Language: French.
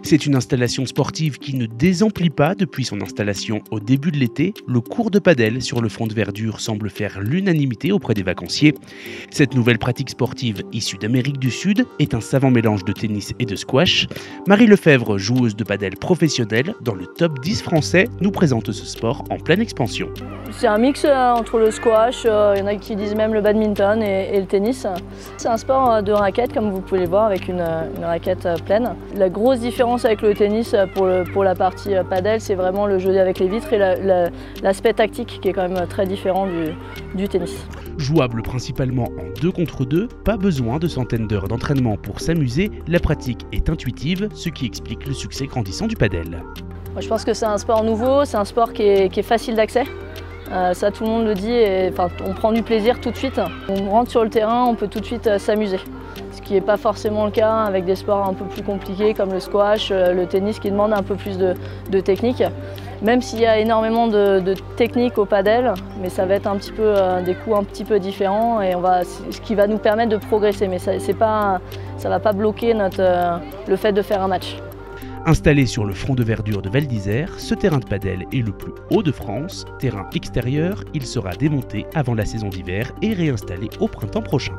C'est une installation sportive qui ne désemplit pas depuis son installation au début de l'été. Le cours de padel sur le front de verdure semble faire l'unanimité auprès des vacanciers. Cette nouvelle pratique sportive issue d'Amérique du Sud est un savant mélange de tennis et de squash. Marie Lefebvre, joueuse de padel professionnelle, dans le top 10 français, nous présente ce sport en pleine expansion. C'est un mix entre le squash, il y en a qui disent même le badminton et le tennis. C'est un sport de raquette, comme vous pouvez le voir, avec une raquette pleine. La grosse différence avec le tennis pour la partie padel, c'est vraiment le jeu avec les vitres et l'aspect tactique qui est quand même très différent du tennis. Jouable principalement en 2 contre 2, pas besoin de centaines d'heures d'entraînement pour s'amuser, la pratique est intuitive, ce qui explique le succès grandissant du padel. Moi, je pense que c'est un sport nouveau, c'est un sport qui est facile d'accès. Ça, tout le monde le dit, et, on prend du plaisir tout de suite. On rentre sur le terrain, on peut tout de suite s'amuser. Ce qui n'est pas forcément le cas avec des sports un peu plus compliqués comme le squash, le tennis qui demande un peu plus de technique. Même s'il y a énormément de technique au padel, mais ça va être un petit peu des coups un petit peu différents et ce qui va nous permettre de progresser. Mais ça ne va pas bloquer le fait de faire un match. Installé sur le front de verdure de Val d'Isère, ce terrain de padel est le plus haut de France. Terrain extérieur, il sera démonté avant la saison d'hiver et réinstallé au printemps prochain.